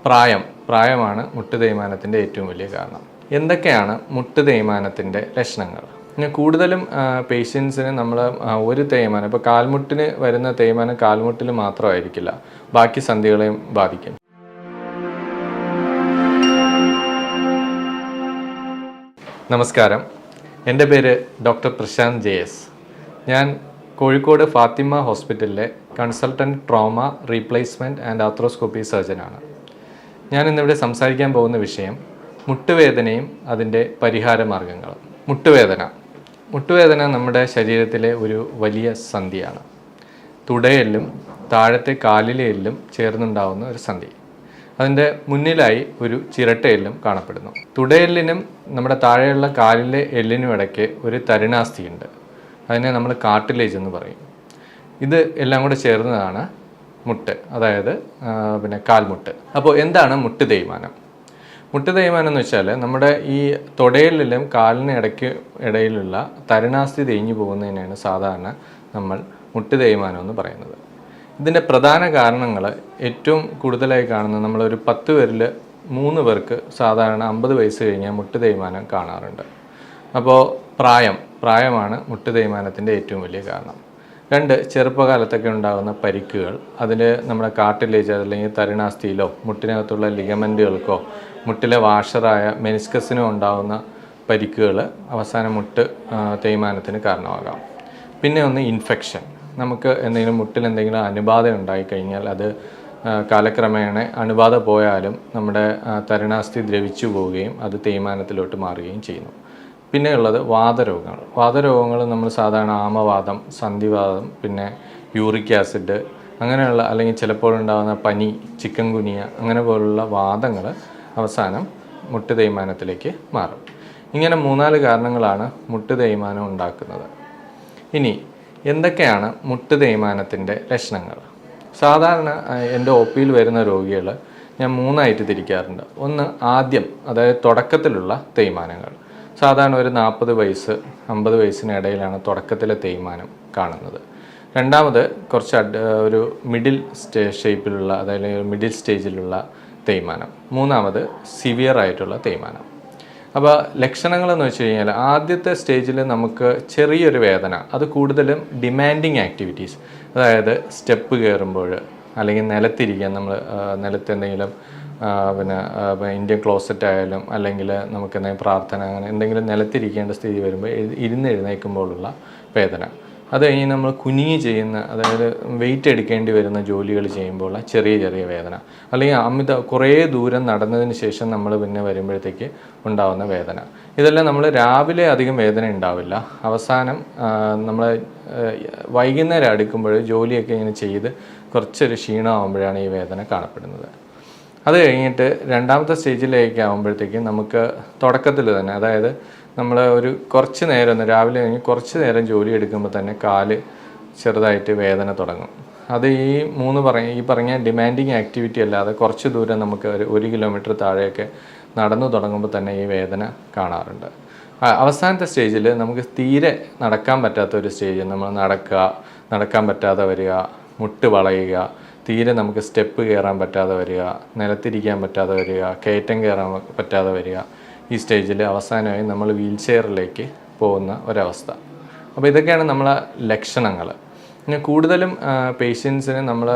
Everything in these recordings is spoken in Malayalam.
പ്രായമാണ് മുട്ട് തേയ്മാനത്തിൻ്റെ ഏറ്റവും വലിയ കാരണം. എന്തൊക്കെയാണ് മുട്ട് തേയ്മാനത്തിൻ്റെ ലക്ഷണങ്ങൾ? പിന്നെ കൂടുതലും പേഷ്യൻസിന് നമ്മൾ ഒരു തേയ്മാനം, ഇപ്പോൾ കാൽമുട്ടിന് വരുന്ന തേയ്മാനം കാൽമുട്ടിൽ മാത്രമായിരിക്കില്ല, ബാക്കി സന്ധികളെയും ബാധിക്കും. നമസ്കാരം, എൻ്റെ പേര് ഡോക്ടർ പ്രശാന്ത് JS. ഞാൻ കോഴിക്കോട് ഫാത്തിമ ഹോസ്പിറ്റലിലെ consultant trauma replacement and arthroscopy സർജനാണ്. ഞാൻ ഇന്നിവിടെ സംസാരിക്കാൻ പോകുന്ന വിഷയം മുട്ടുവേദനയും അതിൻ്റെ പരിഹാര മാർഗങ്ങളും. മുട്ടുവേദന നമ്മുടെ ശരീരത്തിലെ ഒരു വലിയ സന്ധിയാണ്. തുടയെല്ലും താഴത്തെ കാലിലെ എല്ലും ചേർന്നുണ്ടാവുന്ന ഒരു സന്ധി. അതിൻ്റെ മുന്നിലായി ഒരു ചിരട്ടയെല്ലും കാണപ്പെടുന്നു. തുടയെല്ലിനും നമ്മുടെ താഴെയുള്ള കാലിലെ എല്ലിനും ഇടയ്ക്ക് ഒരു തരുണാസ്ഥിയുണ്ട്. അതിനെ നമ്മൾ കാർട്ടിലേജ് എന്ന് പറയും. ഇത് എല്ലാം കൂടെ ചേർന്നതാണ് മുട്ട്, അതായത് കാൽമുട്ട്. അപ്പോൾ എന്താണ് മുട്ട് തേയ്മാനം? മുട്ട് തേയ്മാനം എന്ന് വെച്ചാൽ നമ്മുടെ ഈ തുടയെല്ലിലും കാലിന് ഇടയിലുള്ള തരുണാസ്ഥി തേഞ്ഞു പോകുന്നതിനാണ് സാധാരണ നമ്മൾ മുട്ട് തേയ്മാനം എന്ന് പറയുന്നത്. ഇതിൻ്റെ പ്രധാന കാരണങ്ങൾ ഏറ്റവും കൂടുതലായി കാണുന്നത്, നമ്മളൊരു 10 പേരിൽ 3 പേർക്ക് സാധാരണ 50 വയസ്സ് കഴിഞ്ഞാൽ മുട്ട് തേയ്മാനം കാണാറുണ്ട്. അപ്പോൾ പ്രായമാണ് മുട്ട് തേയ്മാനത്തിൻ്റെ ഏറ്റവും വലിയ കാരണം. 2, ചെറുപ്പകാലത്തൊക്കെ ഉണ്ടാകുന്ന പരിക്കുകൾ, അതിൽ നമ്മുടെ കാർട്ടിലേജ് അല്ലെങ്കിൽ തരുണാസ്ഥിയിലോ മുട്ടിനകത്തുള്ള ലിഗമെൻറ്റുകൾക്കോ മുട്ടിലെ വാഷറായ മെനിസ്കസിനോ ഉണ്ടാകുന്ന പരിക്കുകൾ അവസാനം മുട്ട് തേയ്മാനത്തിന് കാരണമാകാം. പിന്നെ ഒന്ന് ഇൻഫെക്ഷൻ. നമുക്ക് മുട്ടിൽ എന്തെങ്കിലും അണുബാധ ഉണ്ടായിക്കഴിഞ്ഞാൽ അത് കാലക്രമേണ അണുബാധ പോയാലും നമ്മുടെ തരുണാസ്ഥി ദ്രവിച്ചു പോവുകയും അത് തേയ്മാനത്തിലോട്ട് മാറുകയും ചെയ്യുന്നു. പിന്നെ ഉള്ളത് വാതരോഗങ്ങൾ നമ്മൾ സാധാരണ ആമവാദം, സന്ധിവാദം, പിന്നെ യൂറിക് ആസിഡ് അങ്ങനെയുള്ള, അല്ലെങ്കിൽ ചിലപ്പോഴുണ്ടാകുന്ന പനി, ചിക്കൻ ഗുനിയ അങ്ങനെ പോലുള്ള വാദങ്ങൾ അവസാനം മുട്ട് തേയ്മാനത്തിലേക്ക് മാറും. ഇങ്ങനെ 3-4 കാരണങ്ങളാണ് മുട്ട് തേയ്മാനം ഉണ്ടാക്കുന്നത്. ഇനി എന്തൊക്കെയാണ് മുട്ട് തേയ്മാനത്തിൻ്റെ ലക്ഷണങ്ങൾ? സാധാരണ എൻ്റെ OPയിൽ വരുന്ന രോഗികൾ ഞാൻ 3ആയിട്ട് തിരിക്കാറുണ്ട്. ഒന്ന്, ആദ്യം, അതായത് തുടക്കത്തിലുള്ള തേയ്മാനങ്ങൾ. സാധാരണ ഒരു 40 വയസ്സ് 50 വയസ്സിനിടയിലാണ് തുടക്കത്തിലെ തേയ്മാനം കാണുന്നത്. രണ്ടാമത് കുറച്ച് ഒരു മിഡിൽ ഷേപ്പിലുള്ള, അതായത് മിഡിൽ സ്റ്റേജിലുള്ള തേയ്മാനം. മൂന്നാമത് സിവിയർ ആയിട്ടുള്ള തേയ്മാനം. അപ്പോൾ ലക്ഷണങ്ങളെന്ന് വെച്ച് കഴിഞ്ഞാൽ, ആദ്യത്തെ സ്റ്റേജിൽ നമുക്ക് ചെറിയൊരു വേദന, അത് കൂടുതലും ഡിമാൻഡിങ് ആക്ടിവിറ്റീസ്, അതായത് സ്റ്റെപ്പ് കയറുമ്പോൾ അല്ലെങ്കിൽ നിലത്തിരിക്കാൻ, നമ്മൾ നിലത്ത് എന്തെങ്കിലും ഇന്ത്യൻ ക്ലോസറ്റ് ആയാലും അല്ലെങ്കിൽ നമുക്ക് എന്തെങ്കിലും പ്രാർത്ഥന, അങ്ങനെ എന്തെങ്കിലും നിലത്തിരിക്കേണ്ട സ്ഥിതി വരുമ്പോൾ എഴുന്നേൽക്കുമ്പോഴുള്ള വേദന. അത് കഴിഞ്ഞ് നമ്മൾ കുനിഞ്ഞ് ചെയ്യുന്ന, അതായത് വെയിറ്റ് എടുക്കേണ്ടി വരുന്ന ജോലികൾ ചെയ്യുമ്പോഴുള്ള ചെറിയ വേദന, അല്ലെങ്കിൽ കുറേ ദൂരം നടന്നതിന് ശേഷം നമ്മൾ പിന്നെ വരുമ്പോഴത്തേക്ക് ഉണ്ടാകുന്ന വേദന. ഇതെല്ലാം നമ്മൾ രാവിലെ അധികം വേദന ഉണ്ടാവില്ല, അവസാനം നമ്മൾ വൈകുന്നേരം അടുക്കുമ്പോൾ ജോലിയൊക്കെ ഇങ്ങനെ ചെയ്ത് കുറച്ചൊരു ക്ഷീണമാകുമ്പോഴാണ് ഈ വേദന കാണപ്പെടുന്നത്. അത് കഴിഞ്ഞിട്ട് രണ്ടാമത്തെ സ്റ്റേജിലേക്ക് ആകുമ്പോഴത്തേക്കും നമുക്ക് തുടക്കത്തിൽ തന്നെ, അതായത് നമ്മൾ ഒരു കുറച്ച് നേരം, രാവിലെ കഴിഞ്ഞ് കുറച്ച് നേരം ജോലി എടുക്കുമ്പോൾ തന്നെ കാല് ചെറുതായിട്ട് വേദന തുടങ്ങും. അത് ഈ പറഞ്ഞ ഡിമാൻഡിങ് ആക്ടിവിറ്റി അല്ലാതെ കുറച്ച് ദൂരം നമുക്ക് 1 കിലോമീറ്റർ താഴെയൊക്കെ നടന്നു തുടങ്ങുമ്പോൾ തന്നെ ഈ വേദന കാണാറുണ്ട്. അവസാനത്തെ സ്റ്റേജിൽ നമുക്ക് തീരെ നടക്കാൻ പറ്റാത്ത ഒരു സ്റ്റേജ്, നമ്മൾ നടക്കാൻ പറ്റാതെ വരിക, മുട്ട് വളയുക, തീരെ നമുക്ക് സ്റ്റെപ്പ് കയറാൻ പറ്റാതെ വരിക, നിലത്തിരിക്കാൻ പറ്റാതെ വരിക, കയറ്റം കയറാൻ പറ്റാതെ വരിക. ഈ സ്റ്റേജിൽ അവസാനമായി നമ്മൾ വീൽ ചെയറിലേക്ക് പോകുന്ന ഒരവസ്ഥ. അപ്പോൾ ഇതൊക്കെയാണ് നമ്മളെ ലക്ഷണങ്ങൾ. പിന്നെ കൂടുതലും പേഷ്യൻസിന് നമ്മൾ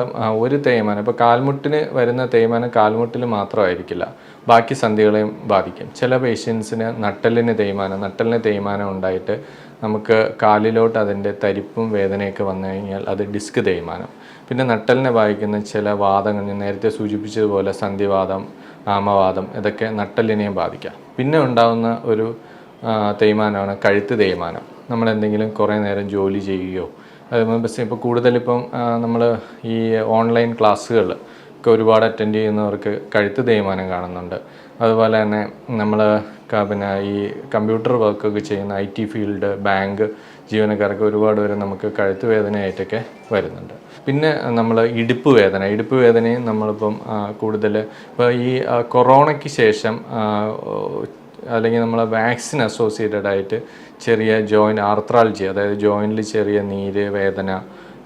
ഒരു തേയ്മാനം, ഇപ്പോൾ കാൽമുട്ടിന് വരുന്ന തേയ്മാനം കാൽമുട്ടിൽ മാത്രമായിരിക്കില്ല, ബാക്കി സന്ധികളെയും ബാധിക്കും. ചില പേഷ്യൻസിന് നട്ടെല്ലിന് തേയ്മാനം ഉണ്ടായിട്ട് നമുക്ക് കാലിലോട്ട് അതിൻ്റെ തരിപ്പും വേദനയൊക്കെ വന്നു കഴിഞ്ഞാൽ അത് ഡിസ്ക് തേയ്മാനം. പിന്നെ നട്ടെല്ലിനെ ബാധിക്കുന്ന ചില വാദങ്ങൾ, ഞാൻ നേരത്തെ സൂചിപ്പിച്ചതുപോലെ സന്ധിവാദം, ആമവാദം, ഇതൊക്കെ നട്ടെല്ലിനെയും ബാധിക്കാം. പിന്നെ ഉണ്ടാകുന്ന ഒരു തേയ്മാനമാണ് കഴുത്ത് തേയ്മാനം. നമ്മളെന്തെങ്കിലും കുറേ നേരം ജോലി ചെയ്യുകയോ, ഇപ്പോൾ കൂടുതലിപ്പം നമ്മൾ ഈ ഓൺലൈൻ ക്ലാസ്സുകൾ ഒക്കെ ഒരുപാട് അറ്റൻഡ് ചെയ്യുന്നവർക്ക് കഴുത്ത് തേയ്മാനം കാണുന്നുണ്ട്. അതുപോലെ തന്നെ നമ്മൾ ഈ കമ്പ്യൂട്ടർ വർക്കൊക്കെ ചെയ്യുന്ന IT ഫീൽഡ്, ബാങ്ക് ജീവനക്കാർക്ക് ഒരുപാട് പേര് നമുക്ക് കഴുത്ത് വേദനയായിട്ടൊക്കെ വരുന്നുണ്ട്. പിന്നെ നമ്മൾ ഇടുപ്പ് വേദനയും നമ്മളിപ്പം കൂടുതൽ ഇപ്പോൾ ഈ കൊറോണയ്ക്ക് ശേഷം അല്ലെങ്കിൽ നമ്മൾ വാക്സിൻ അസോസിയേറ്റഡ് ആയിട്ട് ചെറിയ ജോയിൻ്റ് ആർത്രാൾജി, അതായത് ജോയിൻറ്റിൽ ചെറിയ നീര്, വേദന,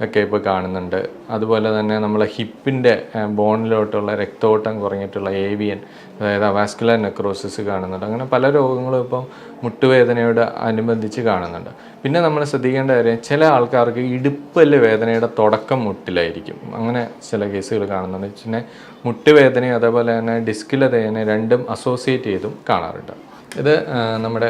ഒക്കെ ഇപ്പോൾ കാണുന്നുണ്ട്. അതുപോലെ തന്നെ നമ്മളെ ഹിപ്പിൻ്റെ ബോണിലോട്ടുള്ള രക്തോട്ടം കുറഞ്ഞിട്ടുള്ള ഏവിയൻ, അതായത് വാസ്കുലർ നെക്രോസിസ് കാണുന്നുണ്ട്. അങ്ങനെ പല രോഗങ്ങളും ഇപ്പം മുട്ടുവേദനയോട് അനുബന്ധിച്ച് കാണുന്നുണ്ട്. പിന്നെ നമ്മൾ ശ്രദ്ധിക്കേണ്ട കാര്യം, ചില ആൾക്കാർക്ക് ഇടുപ്പല് വേദനയുടെ തുടക്കം മുട്ടിലായിരിക്കും. അങ്ങനെ ചില കേസുകൾ കാണുന്നുണ്ട്. പിന്നെ മുട്ടുവേദനയും അതേപോലെ തന്നെ ഡിസ്കിലെ വേദന രണ്ടും അസോസിയേറ്റ് ചെയ്തും കാണാറുണ്ട്. ഇത് നമ്മുടെ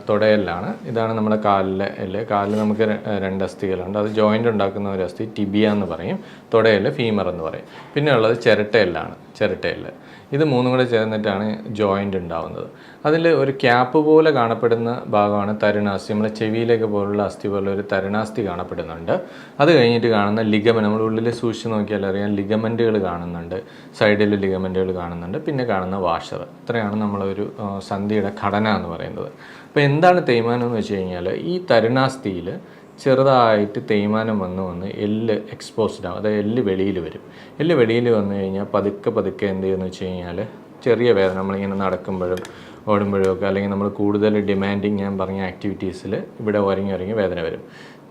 തുടയെല്ലാണ്. ഇതാണ് നമ്മുടെ കാലിലെ എല്ല്. കാലിൽ നമുക്ക് രണ്ട് അസ്ഥികളുണ്ട്. അത് ജോയിൻ്റ് ഉണ്ടാക്കുന്ന ഒരു അസ്ഥി ടിബിയ എന്ന് പറയും, തുടയെല്ല് ഫീമർ എന്ന് പറയും. പിന്നെ ഉള്ളത് ചിരട്ടയെല്ലാണ്, ചിരട്ടയെല്ല്. ഇത് മൂന്നും കൂടെ ചേർന്നിട്ടാണ് ജോയിൻ്റ് ഉണ്ടാവുന്നത്. അതിൽ ഒരു ക്യാപ്പ് പോലെ കാണപ്പെടുന്ന ഭാഗമാണ് തരുണാസ്ഥി. നമ്മളെ ചെവിയിലേക്ക് പോലുള്ള അസ്ഥി പോലെ ഒരു തരുണാസ്ഥി കാണപ്പെടുന്നുണ്ട്. അത് കഴിഞ്ഞിട്ട് കാണുന്ന ലിഗമെന്റ്, നമ്മൾ ഉള്ളിൽ സൂക്ഷിച്ച് നോക്കിയാൽ അറിയാം, ലിഗമെൻറ്റുകൾ കാണുന്നുണ്ട്, സൈഡിൽ ലിഗമെൻറ്റുകൾ കാണുന്നുണ്ട്. പിന്നെ കാണുന്ന വാഷർ. ഇത്രയാണ് നമ്മളൊരു സന്ധിയുടെ ഘടന എന്ന് പറയുന്നത്. അപ്പോൾ എന്താണ് തേയ്മാനം എന്ന് വെച്ച് കഴിഞ്ഞാൽ, ഈ തരുണാസ്ഥിയിൽ ചെറുതായിട്ട് തേയ്മാനം വന്ന് എല്ല് എക്സ്പോസ്ഡ് ആവും. അതായത് എല്ല് വെളിയിൽ വരും. എല്ല് വെളിയിൽ വന്നു കഴിഞ്ഞാൽ പതുക്കെ എന്ത് ചെയ്യുമെന്ന് വെച്ച് കഴിഞ്ഞാൽ ചെറിയ വേദന, നമ്മളിങ്ങനെ നടക്കുമ്പോഴും ഓടുമ്പോഴും ഒക്കെ, അല്ലെങ്കിൽ നമ്മൾ കൂടുതൽ ഡിമാൻഡിങ് ഞാൻ പറഞ്ഞ ആക്ടിവിറ്റീസിൽ ഇവിടെ ഒരങ്ങി വേദന വരും.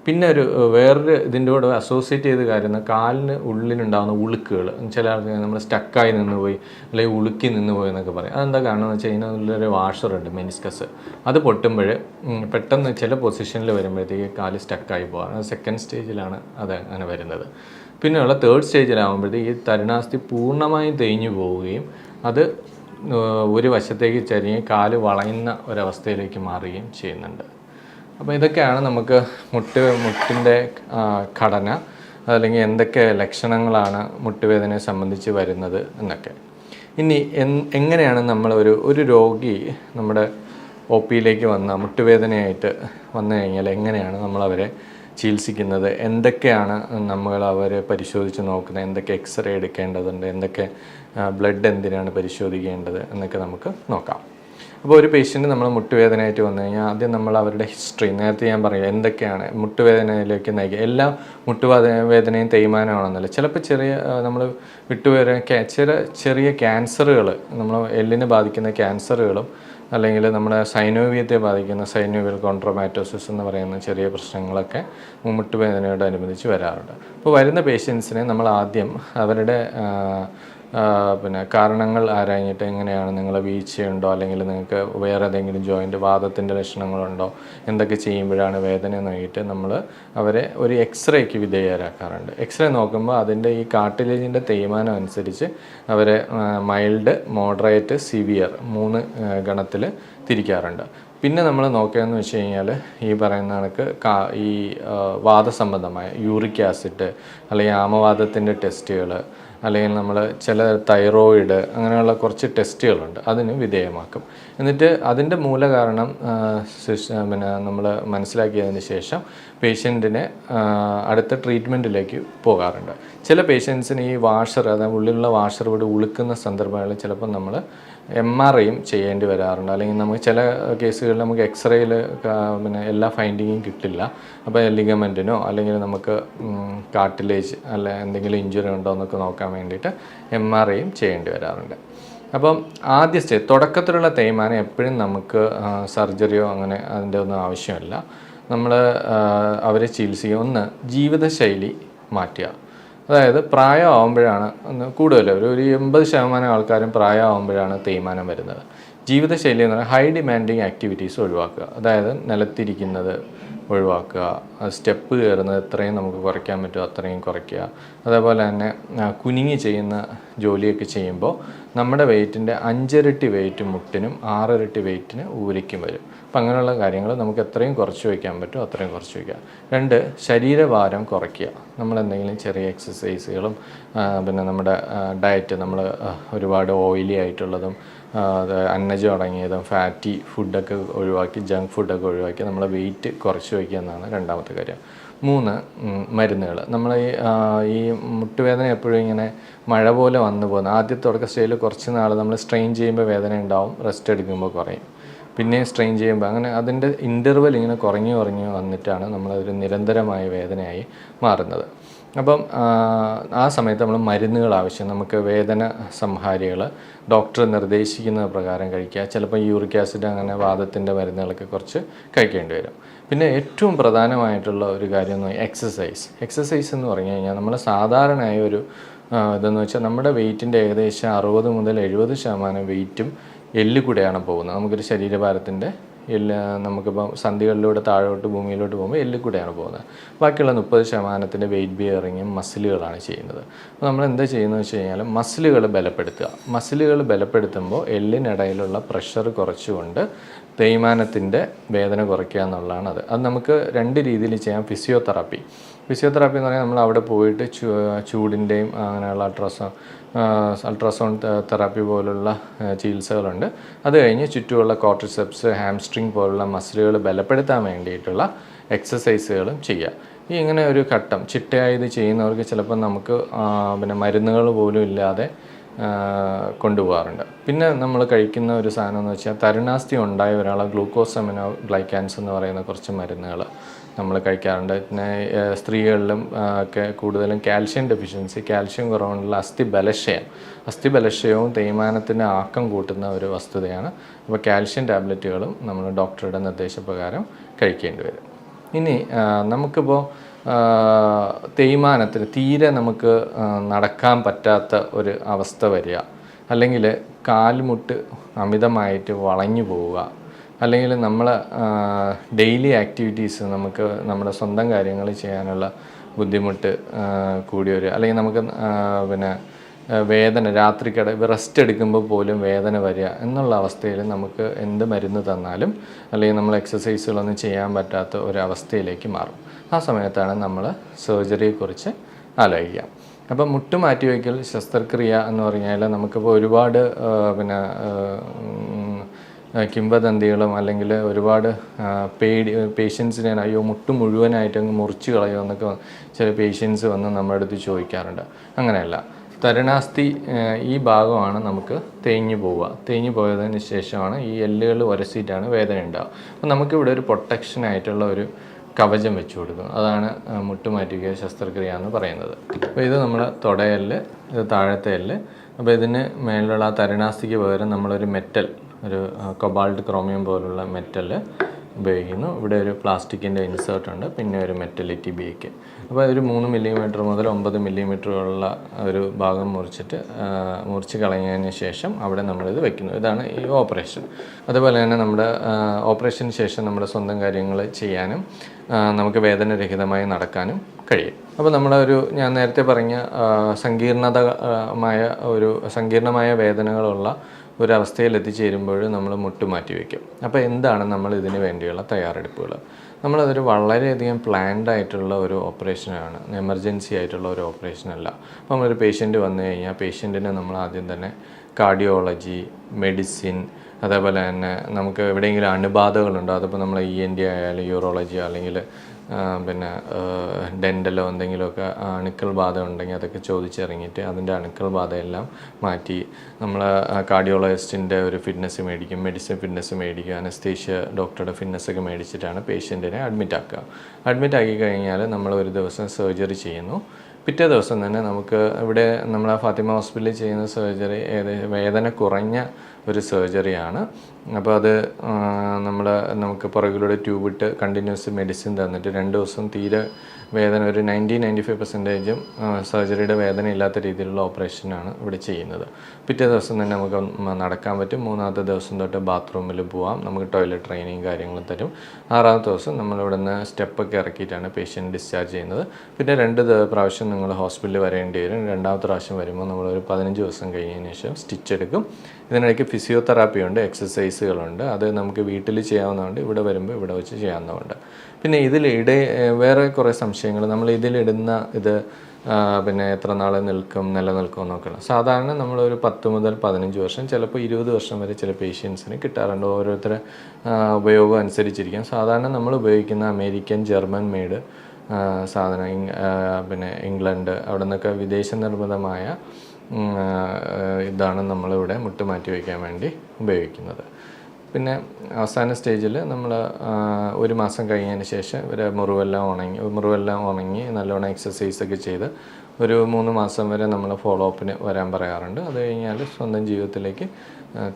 പിന്നെ വേറൊരു ഇതിൻ്റെ കൂടെ അസോസിയേറ്റ് ചെയ്ത കാര്യം, കാലിന് ഉള്ളിലുണ്ടാകുന്ന ഉളുക്കുകൾ. ചില ആൾക്കാർ നമ്മൾ സ്റ്റക്കായി നിന്ന് പോയി, അല്ലെങ്കിൽ ഉളുക്കി നിന്ന് പോയി എന്നൊക്കെ പറയും. അതെന്താ കാരണം എന്ന് വെച്ചാൽ ഇതിനുള്ളൊരു വാഷറുണ്ട്, മെനിസ്കസ്. അത് പൊട്ടുമ്പോൾ പെട്ടെന്ന് ചില പൊസിഷനിൽ വരുമ്പോഴത്തേക്ക് കാല് സ്റ്റക്കായി പോകാം. അത് സെക്കൻഡ് സ്റ്റേജിലാണ് അത് അങ്ങനെ വരുന്നത്. പിന്നെയുള്ള തേർഡ് സ്റ്റേജിലാകുമ്പോഴത്തേക്ക് ഈ തരുണാസ്ഥി പൂർണ്ണമായും തേഞ്ഞു പോവുകയും അത് ഒരു വശത്തേക്ക് ചരിഞ്ഞ് കാല് വളയുന്ന ഒരവസ്ഥയിലേക്ക് മാറുകയും ചെയ്യുന്നുണ്ട്. അപ്പോൾ ഇതൊക്കെയാണ് നമുക്ക് മുട്ടിൻ്റെ ഘടന, അല്ലെങ്കിൽ എന്തൊക്കെ ലക്ഷണങ്ങളാണ് മുട്ടുവേദനയെ സംബന്ധിച്ച് വരുന്നത് എന്നൊക്കെ. ഇനി എങ്ങനെയാണ് നമ്മൾ ഒരു രോഗി നമ്മുടെ ഒ പിയിലേക്ക് മുട്ടുവേദനയായിട്ട് വന്നു കഴിഞ്ഞാൽ എങ്ങനെയാണ് നമ്മളവരെ ചികിത്സിക്കുന്നത്, എന്തൊക്കെയാണ് നമ്മൾ അവരെ പരിശോധിച്ച് നോക്കുന്നത്, എന്തൊക്കെ എക്സ്റേ എടുക്കേണ്ടതുണ്ട്, എന്തൊക്കെ ബ്ലഡ് എന്തിനാണ് പരിശോധിക്കേണ്ടത് എന്നൊക്കെ നമുക്ക് നോക്കാം. അപ്പോൾ ഒരു പേഷ്യൻറ്റ് നമ്മൾ മുട്ടുവേദനയായിട്ട് വന്നു കഴിഞ്ഞാൽ ആദ്യം നമ്മൾ അവരുടെ ഹിസ്റ്ററി, നേരത്തെ ഞാൻ പറയാം എന്തൊക്കെയാണ് മുട്ടുവേദനയിലേക്ക് നയിക്കുക. എല്ലാ മുട്ടുവേദനയും തേയ്മാനമാണെന്നല്ല, ചിലപ്പോൾ നമ്മൾ ചെറിയ ക്യാൻസറുകൾ, നമ്മൾ എല്ലിനെ ബാധിക്കുന്ന ക്യാൻസറുകളും അല്ലെങ്കിൽ നമ്മുടെ സൈനോവിയത്തെ ബാധിക്കുന്ന സൈനോവിയൽ കോൺട്രോമാറ്റോസിസ് എന്ന് പറയുന്ന ചെറിയ പ്രശ്നങ്ങളൊക്കെ മുട്ടുവേദനയോടനുബന്ധിച്ച് വരാറുണ്ട്. അപ്പോൾ വരുന്ന പേഷ്യൻസിനെ നമ്മൾ ആദ്യം അവരുടെ കാരണങ്ങൾ ആരാഞ്ഞിട്ട്, എങ്ങനെയാണ് നിങ്ങൾ വീഴ്ചയുണ്ടോ, അല്ലെങ്കിൽ നിങ്ങൾക്ക് വേറെ ഏതെങ്കിലും ജോയിൻറ്റ് വാദത്തിൻ്റെ ലക്ഷണങ്ങളുണ്ടോ, എന്തൊക്കെ ചെയ്യുമ്പോഴാണ് വേദന നോക്കിയിട്ട് നമ്മൾ അവരെ ഒരു എക്സ്റേക്ക് വിധേയരാക്കാറുണ്ട്. എക്സ്റേ നോക്കുമ്പോൾ അതിൻ്റെ ഈ കാർട്ടിലേജിൻ്റെ തേയ്മാനം അനുസരിച്ച് അവരെ മൈൽഡ്, മോഡറേറ്റ്, സിവിയർ 3 ഗണത്തിൽ തിരിക്കാറുണ്ട്. പിന്നെ നമ്മൾ നോക്കുകയെന്ന് വെച്ച് കഴിഞ്ഞാൽ ഈ പറയുന്ന കണക്ക് ഈ വാദസംബന്ധമായ യൂറിക് ആസിഡ് അല്ലെങ്കിൽ ആമവാദത്തിൻ്റെ ടെസ്റ്റുകൾ, അല്ലെങ്കിൽ നമ്മൾ ചില തൈറോയിഡ്, അങ്ങനെയുള്ള കുറച്ച് ടെസ്റ്റുകളുണ്ട്, അതിന് വിധേയമാക്കും. എന്നിട്ട് അതിൻ്റെ മൂലകാരണം നമ്മൾ മനസ്സിലാക്കിയതിന് ശേഷം പേഷ്യൻറ്റിനെ അടുത്ത ട്രീറ്റ്മെൻറ്റിലേക്ക് പോകാറുണ്ട്. ചില പേഷ്യൻസിന് ഈ വാഷർ, അതായത് ഉള്ളിലുള്ള വാഷർ ഇവിടെ ഉളുക്കുന്ന സന്ദർഭങ്ങളിൽ ചിലപ്പോൾ നമ്മൾ MRIയും ചെയ്യേണ്ടി വരാറുണ്ട്. അല്ലെങ്കിൽ നമുക്ക് ചില കേസുകളിൽ നമുക്ക് എക്സ്റേയിൽ എല്ലാ ഫൈൻഡിങ്ങും കിട്ടില്ല. അപ്പോൾ ലിഗമെൻറ്റിനോ അല്ലെങ്കിൽ നമുക്ക് കാർട്ടിലേജ് അല്ല എന്തെങ്കിലും ഇഞ്ചുറി ഉണ്ടോ എന്നൊക്കെ നോക്കാൻ വേണ്ടിയിട്ട് MRIയും ചെയ്യേണ്ടി വരാറുണ്ട്. അപ്പം ആദ്യ സ്റ്റേജ്, തുടക്കത്തിലുള്ള തേയ്മാനം എപ്പോഴും നമുക്ക് സർജറിയോ അങ്ങനെ അതിൻ്റെ ഒന്നും ആവശ്യമില്ല. നമ്മൾ അവരെ ചികിത്സിക്കുക, ഒന്ന് ജീവിതശൈലി മാറ്റുക. അതായത് പ്രായമാകുമ്പോഴാണ് കൂടുതൽ ഒരു 80% ആൾക്കാരും പ്രായമാകുമ്പോഴാണ് തേയ്മാനം വരുന്നത്. ജീവിതശൈലി എന്ന് പറഞ്ഞാൽ ഹൈ ഡിമാൻഡിങ് ആക്ടിവിറ്റീസ് ഒഴിവാക്കുക. അതായത് നിലത്തിരിക്കുന്നത് ഒഴിവാക്കുക, സ്റ്റെപ്പ് കയറുന്നത് എത്രയും നമുക്ക് കുറയ്ക്കാൻ പറ്റുമോ അത്രയും കുറയ്ക്കുക. അതേപോലെ തന്നെ കുനിങ്ങി ചെയ്യുന്ന ജോലിയൊക്കെ ചെയ്യുമ്പോൾ നമ്മുടെ വെയ്റ്റിൻ്റെ 5 ഇരട്ടി വെയ്റ്റ് മുട്ടിനും 6 ഇരട്ടി വെയ്റ്റിന് ഊരിക്കും വരും. അപ്പം അങ്ങനെയുള്ള കാര്യങ്ങൾ നമുക്ക് എത്രയും കുറച്ച് വയ്ക്കാൻ പറ്റുമോ അത്രയും കുറച്ച് വയ്ക്കുക. 2, ശരീരഭാരം കുറയ്ക്കുക. നമ്മളെന്തെങ്കിലും ചെറിയ എക്സസൈസുകളും നമ്മുടെ ഡയറ്റ്, നമ്മൾ ഒരുപാട് ഓയിലി ആയിട്ടുള്ളതും അന്നജം അടങ്ങിയതും ഫാറ്റി ഫുഡൊക്കെ ഒഴിവാക്കി, ജങ്ക് ഫുഡൊക്കെ ഒഴിവാക്കി നമ്മളെ വെയിറ്റ് കുറച്ച് വയ്ക്കുക എന്നാണ് രണ്ടാമത്തെ കാര്യം. 3, മരുന്നുകൾ. നമ്മൾ ഈ മുട്ടുവേദന എപ്പോഴും ഇങ്ങനെ മഴ പോലെ വന്നു പോകുന്നത്. ആദ്യത്തെ തുടക്ക സ്റ്റേജിൽ കുറച്ച് നാൾ നമ്മൾ സ്ട്രെയിൻ ചെയ്യുമ്പോൾ വേദന ഉണ്ടാവും, റെസ്റ്റ് എടുക്കുമ്പോൾ കുറയും, പിന്നെ സ്ട്രെയിൻ ചെയ്യുമ്പോൾ അങ്ങനെ അതിൻ്റെ ഇൻ്റർവെൽ ഇങ്ങനെ കുറഞ്ഞു വന്നിട്ടാണ് നമ്മളതൊരു നിരന്തരമായ വേദനയായി മാറുന്നത്. അപ്പം ആ സമയത്ത് നമ്മൾ മരുന്നുകൾ ആവശ്യം, നമുക്ക് വേദന സംഹാരികൾ ഡോക്ടർ നിർദ്ദേശിക്കുന്ന പ്രകാരം കഴിക്കുക. ചിലപ്പോൾ യൂറിക് ആസിഡ് അങ്ങനെ വാദത്തിൻ്റെ മരുന്നുകളൊക്കെ കുറച്ച് കഴിക്കേണ്ടി വരും. പിന്നെ ഏറ്റവും പ്രധാനമായിട്ടുള്ള ഒരു കാര്യം എന്ന് പറഞ്ഞാൽ എക്സസൈസ് എന്ന് പറഞ്ഞു കഴിഞ്ഞാൽ നമ്മൾ സാധാരണയായ ഒരു ഇതെന്ന് വെച്ചാൽ നമ്മുടെ വെയിറ്റിൻ്റെ ഏകദേശം 60 മുതൽ 70% വെയിറ്റും എല്ല് കൂടെയാണ് പോകുന്നത്. നമുക്കൊരു ശരീരഭാരത്തിൻ്റെ നമുക്കിപ്പം സന്ധികളിലൂടെ താഴോട്ട് ഭൂമിയിലോട്ട് പോകുമ്പോൾ എല്ലിൽ കൂടെയാണ് പോകുന്നത്. ബാക്കിയുള്ള 30% വെയിറ്റ് ബിയറിങ്ങും മസിലുകളാണ് ചെയ്യുന്നത്. അപ്പോൾ നമ്മൾ എന്താ ചെയ്യുന്നത് വെച്ച് കഴിഞ്ഞാൽ മസിലുകൾ ബലപ്പെടുത്തുമ്പോൾ എല്ലിനിടയിലുള്ള പ്രഷർ കുറച്ചുകൊണ്ട് തേയ്മാനത്തിൻ്റെ വേദന കുറയ്ക്കുക എന്നുള്ളതാണ് അത് നമുക്ക് 2 രീതിയിൽ ചെയ്യാം. ഫിസിയോതെറാപ്പി എന്ന് പറഞ്ഞാൽ നമ്മൾ അവിടെ പോയിട്ട് ചൂടിൻ്റെയും അങ്ങനെയുള്ള അൾട്രാസൗണ്ട് തെറാപ്പി പോലുള്ള ചികിത്സകളുണ്ട്. അത് കഴിഞ്ഞ് ചുറ്റുമുള്ള കോർട്ടിസെപ്സ്, ഹാംസ്ട്രിങ് പോലുള്ള മസിലുകൾ ബലപ്പെടുത്താൻ വേണ്ടിയിട്ടുള്ള എക്സസൈസുകളും ചെയ്യുക. ഇങ്ങനെ ഒരു ഘട്ടം ചിട്ടയായി ഇത് ചെയ്യുന്നവർക്ക് ചിലപ്പോൾ നമുക്ക് പിന്നെ മരുന്നുകൾ പോലും ഇല്ലാതെ കൊണ്ടുപോകാറുണ്ട്. പിന്നെ നമ്മൾ കഴിക്കുന്ന ഒരു സാധനം എന്ന് വെച്ചാൽ തരുണാസ്ഥി ഉണ്ടായ ഒരാളെ ഗ്ലൂക്കോസമിനോ ഗ്ലൈക്കാൻസ് എന്ന് പറയുന്ന കുറച്ച് മരുന്നുകൾ നമ്മൾ കഴിക്കാറുണ്ട്. പിന്നെ സ്ത്രീകളിലും ഒക്കെ കൂടുതലും കാൽഷ്യം ഡെഫിഷ്യൻസി, കാൽഷ്യം കുറവുള്ള അസ്ഥിബലക്ഷയവും തേയ്മാനത്തിൻ്റെ ആക്കം കൂട്ടുന്ന ഒരു വസ്തുതയാണ്. അപ്പോൾ കാൽഷ്യം ടാബ്ലറ്റുകളും നമ്മൾ ഡോക്ടറുടെ നിർദ്ദേശപ്രകാരം കഴിക്കേണ്ടി വരും. ഇനി നമുക്കിപ്പോൾ തേയ്മാനത്തിന് തീരെ നമുക്ക് നടക്കാൻ പറ്റാത്ത ഒരു അവസ്ഥ വരിക, അല്ലെങ്കിൽ കാൽമുട്ട് അമിതമായിട്ട് വളഞ്ഞു പോവുക, അല്ലെങ്കിൽ നമ്മൾ ഡെയിലി ആക്ടിവിറ്റീസ് നമുക്ക് നമ്മുടെ സ്വന്തം കാര്യങ്ങൾ ചെയ്യാനുള്ള ബുദ്ധിമുട്ട് കൂടി വരിക, അല്ലെങ്കിൽ നമുക്ക് പിന്നെ വേദന രാത്രിക്കിടെ റെസ്റ്റ് എടുക്കുമ്പോൾ പോലും വേദന വരിക എന്നുള്ള അവസ്ഥയിൽ നമുക്ക് എന്ത് മരുന്ന് തന്നാലും അല്ലെങ്കിൽ നമ്മൾ എക്സസൈസുകളൊന്നും ചെയ്യാൻ പറ്റാത്ത ഒരവസ്ഥയിലേക്ക് മാറും. ആ സമയത്താണ് നമ്മൾ സർജറിയെക്കുറിച്ച് ആലോചിക്കുക. അപ്പം മുട്ട് മാറ്റിവയ്ക്കൽ ശസ്ത്രക്രിയ എന്ന് പറഞ്ഞാൽ നമുക്കിപ്പോൾ ഒരുപാട് പിന്നെ കിംവദന്തികളും അല്ലെങ്കിൽ ഒരുപാട് പേഷ്യൻസിനെ അയ്യോ മുട്ട് മുഴുവനായിട്ട് അങ്ങ് മുറിച്ച് കളയോ എന്നൊക്കെ ചില പേഷ്യൻസ് വന്ന് നമ്മുടെ അടുത്ത് ചോദിക്കാറുണ്ട്. അങ്ങനെയല്ല, തരുണാസ്ഥി ഈ ഭാഗമാണ് നമുക്ക് തേഞ്ഞു പോയതിന് ശേഷമാണ് ഈ എല്ലുകൾ ഉരസിയിട്ടാണ് വേദന ഉണ്ടാവുക. അപ്പം നമുക്കിവിടെ ഒരു പ്രൊട്ടക്ഷനായിട്ടുള്ള ഒരു കവചം വെച്ച് കൊടുക്കും. അതാണ് മുട്ടുമാറ്റിവയ്ക്കൽ ശസ്ത്രക്രിയ എന്ന് പറയുന്നത്. അപ്പോൾ ഇത് നമ്മൾ തുടയെല്ല്, ഇത് താഴത്തെ എല്ല്. അപ്പോൾ ഇതിന് മേലുള്ള തരുണാസ്ഥിക്ക് പകരം നമ്മളൊരു ഒരു കൊബാൾട്ട് ക്രോമിയം പോലുള്ള മെറ്റൽ ഉപയോഗിക്കുന്നു. ഇവിടെ ഒരു പ്ലാസ്റ്റിക്കിൻ്റെ ഇൻസേർട്ട് ഉണ്ട്, പിന്നെ ഒരു മെറ്റൽ ടിബിയയ്ക്ക്. അപ്പോൾ ഒരു 3 മില്ലിമീറ്റർ മുതൽ 9 മില്ലിമീറ്ററുള്ള ഒരു ഭാഗം മുറിച്ച് കളഞ്ഞതിന് ശേഷം അവിടെ നമ്മളിത് വെക്കുന്നു. ഇതാണ് ഈ ഓപ്പറേഷൻ. അതുപോലെ തന്നെ നമ്മുടെ ഓപ്പറേഷന് ശേഷം നമ്മുടെ സ്വന്തം കാര്യങ്ങൾ ചെയ്യാനും നമുക്ക് വേദനരഹിതമായി നടക്കാനും കഴിയും. അപ്പോൾ ഞാൻ നേരത്തെ പറഞ്ഞ സങ്കീർണമായ വേദനകളുള്ള ഒരവസ്ഥയിൽ എത്തിച്ചേരുമ്പോൾ നമ്മൾ മുട്ട് മാറ്റി വയ്ക്കും. അപ്പോൾ എന്താണ് നമ്മൾ ഇതിന് വേണ്ടിയുള്ള തയ്യാറെടുപ്പുകൾ? നമ്മളതൊരു വളരെയധികം പ്ലാൻഡ് ആയിട്ടുള്ള ഒരു ഓപ്പറേഷനാണ്, എമർജൻസി ആയിട്ടുള്ള ഒരു ഓപ്പറേഷനല്ല. അപ്പോൾ നമ്മളൊരു പേഷ്യൻറ്റ് വന്നു കഴിഞ്ഞാൽ പേഷ്യൻറ്റിന് നമ്മൾ ആദ്യം തന്നെ കാർഡിയോളജി, മെഡിസിൻ, അതേപോലെ തന്നെ നമുക്ക് എവിടെയെങ്കിലും അണുബാധകളുണ്ടോ, അതിപ്പോൾ നമ്മൾ ENT ആയാലും യൂറോളജിയോ അല്ലെങ്കിൽ പിന്നെ ഡെൻ്റലോ എന്തെങ്കിലുമൊക്കെ അണുക്കൾ ബാധ ഉണ്ടെങ്കിൽ അതൊക്കെ ചോദിച്ചിറങ്ങിയിട്ട് അതിൻ്റെ അണുക്കൾ ബാധയെല്ലാം മാറ്റി നമ്മൾ കാർഡിയോളജിസ്റ്റിൻ്റെ ഒരു ഫിറ്റ്നസ് മേടിക്കും, മെഡിസിൻ ഫിറ്റ്നസ് മേടിക്കും, അനസ്തേഷ്യ ഡോക്ടറുടെ ഫിറ്റ്നസ്സൊക്കെ മേടിച്ചിട്ടാണ് പേഷ്യൻറ്റിനെ അഡ്മിറ്റ് ആക്കി കഴിഞ്ഞാൽ നമ്മൾ ഒരു ദിവസം സർജറി ചെയ്യുന്നു. പിറ്റേ ദിവസം തന്നെ നമുക്ക് ഇവിടെ നമ്മൾ ഫാത്തിമ ഹോസ്പിറ്റലിൽ ചെയ്യുന്ന സർജറി വേദന കുറഞ്ഞ ഒരു സർജറിയാണ്. അപ്പോൾ അത് നമുക്ക് പുറകിലൂടെ ട്യൂബിട്ട് കണ്ടിന്യൂസ് മെഡിസിൻ തന്നിട്ട് 2 ദിവസം തീരെ വേദന ഒരു 90-95% സർജറിയുടെ വേദന ഇല്ലാത്ത രീതിയിലുള്ള ഓപ്പറേഷനാണ് ഇവിടെ ചെയ്യുന്നത്. പിറ്റേ ദിവസം തന്നെ നമുക്ക് നടക്കാൻ പറ്റും. 3ാമത്തെ ദിവസം തൊട്ട് ബാത്റൂമിൽ പോവാം, നമുക്ക് ടോയ്ലറ്റ് ട്രെയിനിങ് കാര്യങ്ങളും തരും. 6ാമത്തെ ദിവസം നമ്മളിവിടെ നിന്ന് സ്റ്റെപ്പൊക്കെ ഇറക്കിയിട്ടാണ് പേഷ്യൻ്റ് ഡിസ്ചാർജ് ചെയ്യുന്നത്. പിന്നെ 2 പ്രാവശ്യം നിങ്ങൾ ഹോസ്പിറ്റലിൽ വരേണ്ടി വരും. 2ാമത്തെ പ്രാവശ്യം വരുമ്പോൾ നമ്മളൊരു 15 ദിവസം കഴിഞ്ഞതിന് ശേഷം സ്റ്റിച്ച് എടുക്കും. ഇതിനിടയ്ക്ക് ഫിസിയോതെറാപ്പി ഉണ്ട്, എക്സസൈസുകളുണ്ട്. അത് നമുക്ക് വീട്ടിൽ ചെയ്യാവുന്നതുകൊണ്ട് ഇവിടെ വരുമ്പോൾ ഇവിടെ വെച്ച് ചെയ്യാവുന്നതുണ്ട്. പിന്നെ വേറെ കുറേ സംശയങ്ങൾ, നമ്മൾ ഇതിലിടുന്ന പിന്നെ എത്ര നാൾ നിലനിൽക്കും എന്നൊക്കെയാണ്. സാധാരണ നമ്മളൊരു 10 മുതൽ 15 വർഷം, ചിലപ്പോൾ 20 വർഷം വരെ ചില പേഷ്യൻസിന് കിട്ടാറുണ്ട്. ഓരോരുത്തരുടെ ഉപയോഗം അനുസരിച്ചിരിക്കും. സാധാരണ നമ്മൾ ഉപയോഗിക്കുന്ന അമേരിക്കൻ, ജർമ്മൻ മെയ്ഡ് സാധനം, പിന്നെ ഇംഗ്ലണ്ട് അവിടെ നിന്നൊക്കെ വിദേശ നിർമ്മിതമായ ഇതാണ് നമ്മളിവിടെ മുട്ട് മാറ്റി വയ്ക്കാൻ വേണ്ടി ഉപയോഗിക്കുന്നത്. പിന്നെ അവസാന സ്റ്റേജിൽ നമ്മൾ 1 മാസം കഴിഞ്ഞതിന് ശേഷം ഇവരെ മുറിവെല്ലാം ഉണങ്ങി നല്ലോണം എക്സസൈസൊക്കെ ചെയ്ത് ഒരു 3 മാസം വരെ നമ്മൾ ഫോളോ അപ്പിന് വരാൻ പറയാറുണ്ട്. അത് കഴിഞ്ഞാൽ സ്വന്തം ജീവിതത്തിലേക്ക്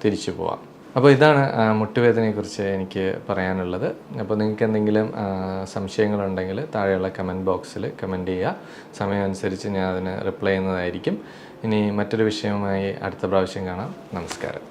തിരിച്ചു പോവാം. അപ്പോൾ ഇതാണ് മുട്ടുവേദനയെക്കുറിച്ച് എനിക്ക് പറയാനുള്ളത്. അപ്പോൾ നിങ്ങൾക്ക് എന്തെങ്കിലും സംശയങ്ങളുണ്ടെങ്കിൽ താഴെയുള്ള കമൻറ്റ് ബോക്സിൽ കമൻറ്റ് ചെയ്യുക. സമയമനുസരിച്ച് ഞാൻ അതിന് റിപ്ലൈ ചെയ്യുന്നതായിരിക്കും. ഇനി മറ്റൊരു വിഷയവുമായി അടുത്ത പ്രാവശ്യം കാണാം. നമസ്കാരം.